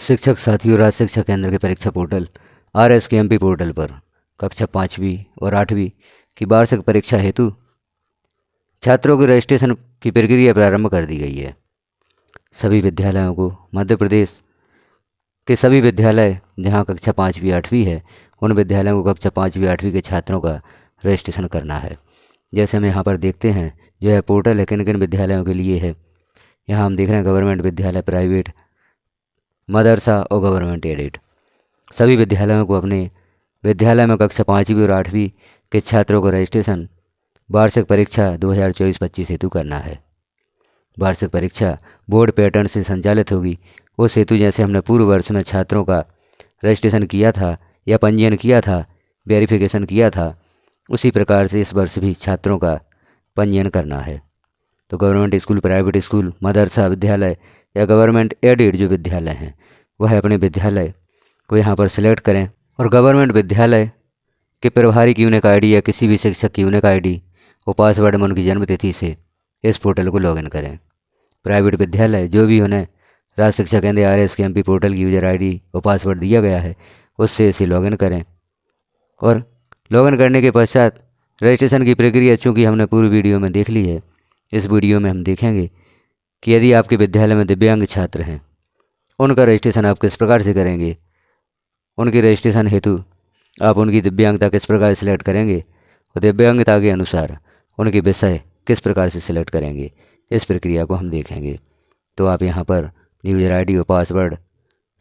शिक्षक साथियों, राज्य शिक्षा केंद्र के परीक्षा पोर्टल RSKMP पोर्टल पर कक्षा 5वीं और 8वीं की वार्षिक परीक्षा हेतु छात्रों के रजिस्ट्रेशन की प्रक्रिया प्रारंभ कर दी गई है। सभी विद्यालयों को मध्य प्रदेश के सभी विद्यालय जहां कक्षा 5वीं 8वीं है, उन विद्यालयों को कक्षा 5वीं 8वीं के छात्रों का रजिस्ट्रेशन करना है। जैसे हम यहाँ पर देखते हैं, जो है पोर्टल है किन किन विद्यालयों के लिए है। यहाँ हम देख रहे हैं गवर्नमेंट विद्यालय, प्राइवेट, मदरसा और गवर्नमेंट एडेड। सभी विद्यालयों को अपने विद्यालय में कक्षा 5वीं और 8वीं के छात्रों को रजिस्ट्रेशन वार्षिक परीक्षा 2024-25 हेतु करना है। वार्षिक परीक्षा बोर्ड पैटर्न से संचालित होगी। उस हेतु जैसे हमने पूर्व वर्ष में छात्रों का रजिस्ट्रेशन किया था या पंजीयन किया था, वेरिफिकेशन किया था, उसी प्रकार से इस वर्ष भी छात्रों का पंजीयन करना है। तो गवर्नमेंट स्कूल, प्राइवेट स्कूल, मदरसा विद्यालय या गवर्नमेंट एडेड जो विद्यालय हैं, वह अपने विद्यालय को यहाँ पर सिलेक्ट करें और गवर्नमेंट विद्यालय के प्रभारी की यूनिक आईडी या किसी भी शिक्षक की यूनिक आईडी और पासवर्ड में उनकी जन्मतिथि से इस पोर्टल को लॉगिन करें। प्राइवेट विद्यालय जो भी उन्हें राज्य शिक्षा केंद्र RSKMP पोर्टल की यूजर आईडी और पासवर्ड दिया गया है, उससे इसे लॉगिन करें। और लॉगिन करने के पश्चात रजिस्ट्रेशन की प्रक्रिया चूँकि हमने पूरी वीडियो में देख ली है, इस वीडियो में हम देखेंगे कि यदि आपके विद्यालय में दिव्यांग छात्र हैं, उनका रजिस्ट्रेशन आप किस प्रकार से करेंगे, उनकी रजिस्ट्रेशन हेतु आप उनकी दिव्यांगता किस प्रकार सिलेक्ट करेंगे और दिव्यांगता के अनुसार उनके विषय किस प्रकार से सिलेक्ट करेंगे, इस प्रक्रिया को हम देखेंगे। तो आप यहाँ पर यूजर आईडी और पासवर्ड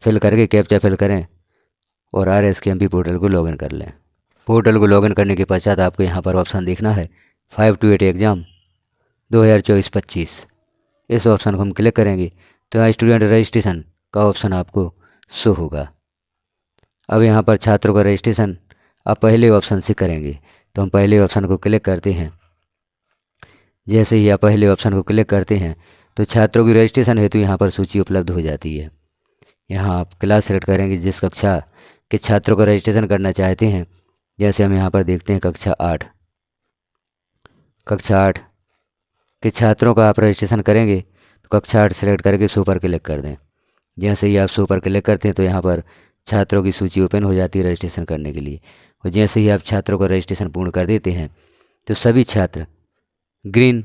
फिल करके कैप्चा फिल करें और RSKMP पोर्टल को लॉगिन कर लें। पोर्टल को लॉगिन करने के पश्चात आपको यहाँ पर ऑप्शन देखना है 5 to 8 एग्ज़ाम 2024-25। इस ऑप्शन को हम क्लिक करेंगे तो यहाँ स्टूडेंट रजिस्ट्रेशन का ऑप्शन आपको शो होगा। अब यहाँ पर छात्रों का रजिस्ट्रेशन आप पहले ऑप्शन से करेंगे, तो हम पहले ऑप्शन को क्लिक करते हैं। जैसे ही आप पहले ऑप्शन को क्लिक करते हैं तो छात्रों की रजिस्ट्रेशन हेतु यहाँ पर सूची उपलब्ध हो जाती है। यहाँ आप क्लास सेलेक्ट करेंगे जिस कक्षा के छात्रों का रजिस्ट्रेशन करना चाहते हैं। जैसे हम यहाँ पर देखते हैं कक्षा 8 के छात्रों का आप रजिस्ट्रेशन करेंगे तो कक्षा 8 सेलेक्ट करके शो पर क्लिक कर दें। जैसे ही आप शो पर क्लिक करते हैं तो यहाँ पर छात्रों की सूची ओपन हो जाती है रजिस्ट्रेशन करने के लिए। और जैसे ही आप छात्रों का रजिस्ट्रेशन पूर्ण कर देते हैं तो सभी छात्र ग्रीन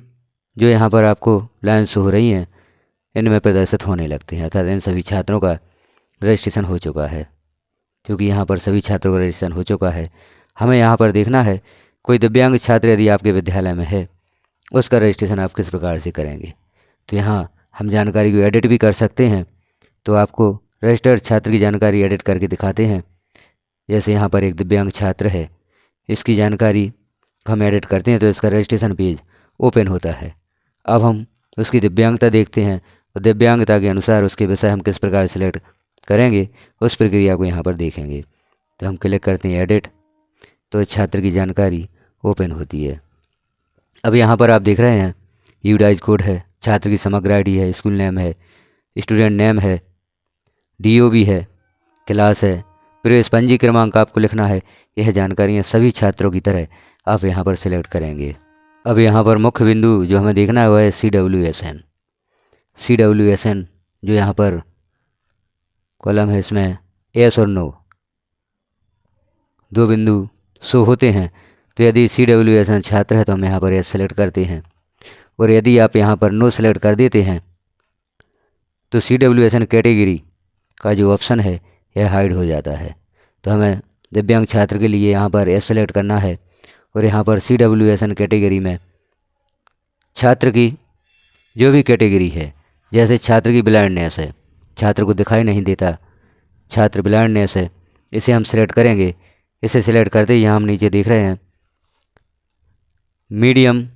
जो यहाँ पर आपको लाइन शो हो रही हैं, इनमें प्रदर्शित होने लगते हैं, अर्थात इन सभी छात्रों का रजिस्ट्रेशन हो चुका है। क्योंकि यहाँ पर सभी छात्रों का रजिस्ट्रेशन हो चुका है, हमें यहाँ पर देखना है कोई दिव्यांग छात्र यदि आपके विद्यालय में है, उसका रजिस्ट्रेशन आप किस प्रकार से करेंगे। तो यहाँ हम जानकारी को एडिट भी कर सकते हैं। तो आपको रजिस्टर्ड छात्र की जानकारी एडिट करके दिखाते हैं। जैसे यहाँ पर एक दिव्यांग छात्र है, इसकी जानकारी हम एडिट करते हैं तो इसका रजिस्ट्रेशन पेज ओपन होता है। अब हम उसकी दिव्यांगता देखते हैं और दिव्यांगता के अनुसार उसके विषय हम किस प्रकार सेलेक्ट करेंगे, उस प्रक्रिया को यहाँ पर देखेंगे। तो हम क्लिक करते हैं एडिट, तो छात्र की जानकारी ओपन होती है। अब यहाँ पर आप देख रहे हैं यूडाइज कोड है, छात्र की समग्र आईडी है, स्कूल नेम है, स्टूडेंट नेम है, DOB है, क्लास है, प्रवेश पंजी क्रमांक आपको लिखना है। यह जानकारियाँ सभी छात्रों की तरह आप यहाँ पर सिलेक्ट करेंगे। अब यहाँ पर मुख्य बिंदु जो हमें देखना है वह है CWSN जो यहाँ पर कॉलम है, इसमें येस और नो 2 बिंदु शो होते हैं। तो यदि CWSN छात्र है तो हम यहाँ पर येस सेलेक्ट करते हैं, और यदि आप यहाँ पर नो सेलेक्ट कर देते हैं तो CWSN कैटेगरी का जो ऑप्शन है यह हाइड हो जाता है। तो हमें दिव्यांग छात्र के लिए यहाँ पर येस सेलेक्ट करना है, और यहाँ पर CWSN कैटेगरी में छात्र की जो भी कैटेगरी है, जैसे छात्र की ब्लाइंडनेस है, छात्र को दिखाई नहीं देता, छात्र ब्लाइंडनेस है, इसे हम सिलेक्ट करेंगे। इसे सिलेक्ट करते ही यहाँ हम नीचे देख रहे हैं मीडियम,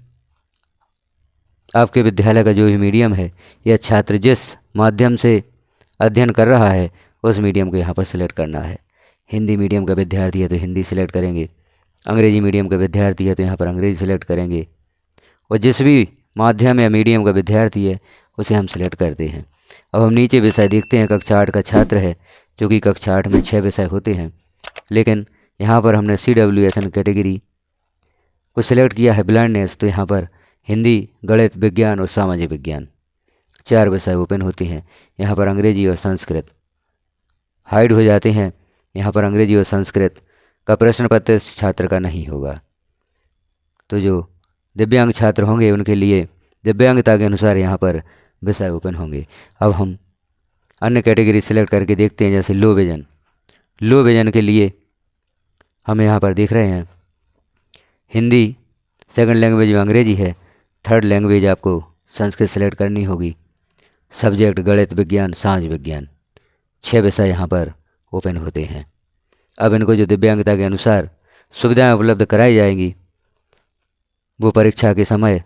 आपके विद्यालय का जो भी मीडियम है या छात्र जिस माध्यम से अध्ययन कर रहा है उस मीडियम को यहाँ पर सिलेक्ट करना है। हिंदी मीडियम का विद्यार्थी है तो हिंदी सिलेक्ट करेंगे, अंग्रेजी मीडियम का विद्यार्थी है तो यहाँ पर अंग्रेजी सिलेक्ट करेंगे, और जिस भी माध्यम या मीडियम का विद्यार्थी है उसे हम सिलेक्ट करते हैं। अब हम नीचे विषय देखते हैं, कक्षा 8 का छात्र है, जो कि कक्षा 8 में 6 विषय होते हैं, लेकिन यहाँ पर हमने CWSN कैटेगरी को सिलेक्ट किया है ब्लाइंडनेस। तो यहाँ पर हिंदी, गणित, विज्ञान और सामाजिक विज्ञान 4 विषय ओपन होते हैं। यहाँ पर अंग्रेजी और संस्कृत हाइड हो जाते हैं। यहाँ पर अंग्रेजी और संस्कृत का प्रश्न पत्र इस छात्र का नहीं होगा। तो जो दिव्यांग छात्र होंगे उनके लिए दिव्यांगता के अनुसार यहाँ पर विषय ओपन होंगे। अब हम अन्य कैटेगरी सिलेक्ट करके देखते हैं, जैसे लो विजन। लो विजन के लिए हम यहाँ पर देख रहे हैं हिंदी सेकंड लैंग्वेज में अंग्रेजी है, थर्ड लैंग्वेज आपको संस्कृत सेलेक्ट करनी होगी। सब्जेक्ट गणित, विज्ञान, समाज विज्ञान, 6 विषय यहाँ पर ओपन होते हैं। अब इनको जो दिव्यांगता के अनुसार सुविधाएं उपलब्ध कराई जाएंगी वो परीक्षा के समय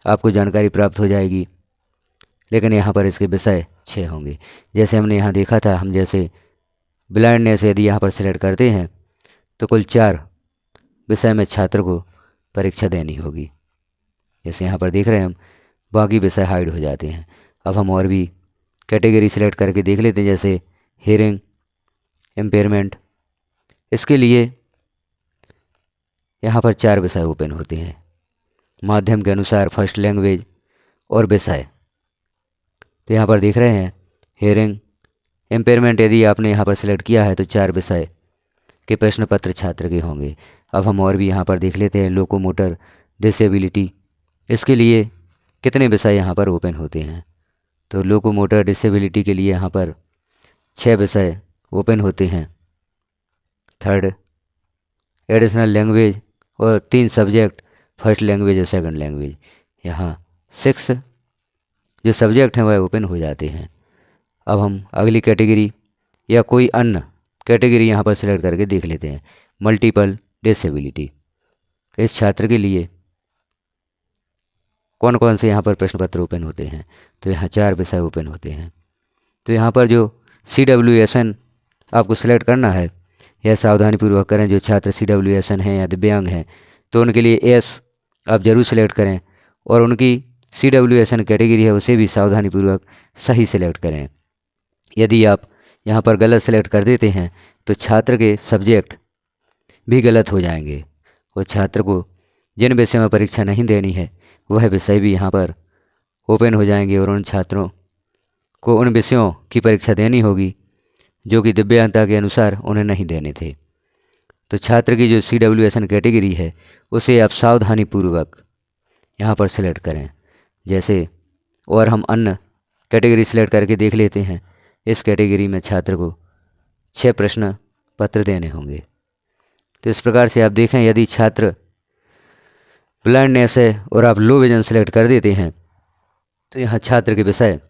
आपको जानकारी प्राप्त हो जाएगी। लेकिन यहाँ पर इसके विषय 6 होंगे। जैसे हमने यहाँ देखा था, हम जैसे ब्लाइंडनेस यदि यहाँ पर सिलेक्ट करते हैं तो कुल 4 विषय में छात्र को परीक्षा देनी होगी। जैसे यहाँ पर देख रहे हैं हम, बाकी विषय हाइड हो जाते हैं। अब हम और भी कैटेगरी सिलेक्ट करके देख लेते हैं, जैसे हियरिंग इम्पेयरमेंट। इसके लिए यहाँ पर 4 विषय ओपन होते हैं। माध्यम के अनुसार फर्स्ट लैंग्वेज और विषय। तो यहाँ पर देख रहे हैं हियरिंग इम्पेयरमेंट यदि आपने यहाँ पर सिलेक्ट किया है तो 4 विषय के प्रश्न पत्र छात्र के होंगे। अब हम और भी यहाँ पर देख लेते हैं लोकोमोटर डिसेबिलिटी। इसके लिए कितने विषय यहाँ पर ओपन होते हैं। तो लोकोमोटर डिसेबिलिटी के लिए यहाँ पर 6 विषय ओपन होते हैं। थर्ड एडिशनल लैंग्वेज और 3 सब्जेक्ट फर्स्ट लैंग्वेज और सेकंड लैंग्वेज। यहाँ 6 जो सब्जेक्ट हैं वह ओपन हो जाते हैं। अब हम अगली कैटेगरी या कोई अन्य कैटेगरी यहाँ पर सिलेक्ट करके देख लेते हैं, मल्टीपल डिसेबिलिटी। इस छात्र के लिए कौन कौन से यहाँ पर प्रश्न पत्र ओपन होते हैं। तो यहाँ 4 विषय ओपन होते हैं। तो यहाँ पर जो CWSN आपको सिलेक्ट करना है, यह सावधानीपूर्वक करें। जो छात्र CWSN हैं या दिव्यांग हैं तो उनके लिए एस आप ज़रूर सिलेक्ट करें, और उनकी CWSN कैटेगरी है उसे भी सावधानीपूर्वक सही सिलेक्ट करें। यदि आप यहाँ पर गलत सिलेक्ट कर देते हैं तो छात्र के सब्जेक्ट भी गलत हो जाएंगे, और छात्र को जिन विषय में परीक्षा नहीं देनी है वह विषय भी यहाँ पर ओपन हो जाएंगे, और उन छात्रों को उन विषयों की परीक्षा देनी होगी जो कि दिव्यांगता के अनुसार उन्हें नहीं देने थे। तो छात्र की जो CWSN कैटेगरी है उसे आप सावधानीपूर्वक यहाँ पर सिलेक्ट करें। जैसे और हम अन्य कैटेगरी सिलेक्ट करके देख लेते हैं। इस कैटेगरी में छात्र को 6 प्रश्न पत्र देने होंगे। तो इस प्रकार से आप देखें, यदि छात्र ब्लाइंडनेस है और आप लो विजन सेलेक्ट कर देते हैं तो यहाँ छात्र के विषय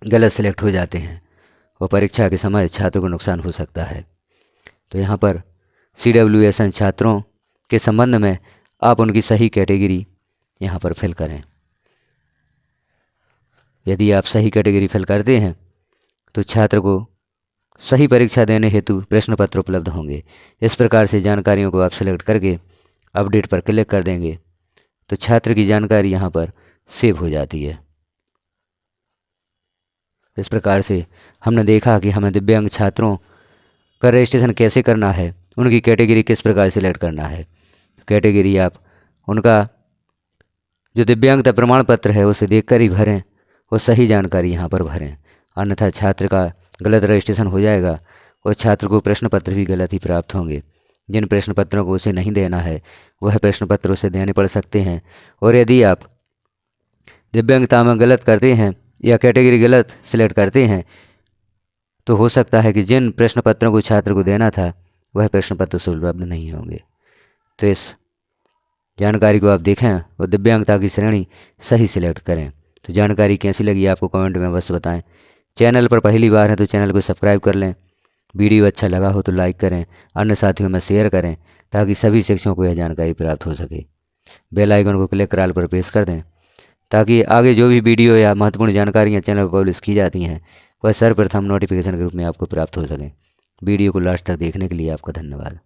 गलत सेलेक्ट हो जाते हैं और परीक्षा के समय छात्र को नुकसान हो सकता है। तो यहाँ पर CWSN छात्रों के संबंध में आप उनकी सही कैटेगरी यहाँ पर फिल करें। यदि आप सही कैटेगरी फिल करते हैं तो छात्र को सही परीक्षा देने हेतु प्रश्न पत्र उपलब्ध होंगे। इस प्रकार से जानकारियों को आप सिलेक्ट करके अपडेट पर क्लिक कर देंगे तो छात्र की जानकारी यहाँ पर सेव हो जाती है। इस प्रकार से हमने देखा कि हमें दिव्यांग छात्रों का रजिस्ट्रेशन कैसे करना है, उनकी कैटेगरी किस प्रकार सिलेक्ट करना है। कैटेगरी आप उनका जो दिव्यांगता प्रमाण पत्र है उसे देखकर ही भरें और सही जानकारी यहाँ पर भरें, अन्यथा छात्र का गलत रजिस्ट्रेशन हो जाएगा और छात्र को प्रश्न पत्र भी गलत ही प्राप्त होंगे। जिन प्रश्न पत्रों को उसे नहीं देना है वह प्रश्न पत्र उसे देने पड़ सकते हैं। और यदि आप दिव्यांगता में गलत करते हैं या कैटेगरी गलत सिलेक्ट करते हैं तो हो सकता है कि जिन प्रश्न पत्रों को छात्र को देना था वह प्रश्न पत्र उपलब्ध नहीं होंगे। तो इस जानकारी को आप देखें और दिव्यांगता की श्रेणी सही सिलेक्ट करें। तो जानकारी कैसी लगी आपको कमेंट में बस बताएं। चैनल पर पहली बार है तो चैनल को सब्सक्राइब कर लें। वीडियो अच्छा लगा हो तो लाइक करें, अन्य साथियों में शेयर करें ताकि सभी शिक्षकों को यह जानकारी प्राप्त हो सके। बेल आइकन को क्लिक कर ऑल पर प्रेस कर दें ताकि आगे जो भी वीडियो या महत्वपूर्ण जानकारियाँ चैनल पर पब्लिश की जाती हैं वह सर्वप्रथम नोटिफिकेशन के रूप में आपको प्राप्त हो सकें। वीडियो को लास्ट तक देखने के लिए आपका धन्यवाद।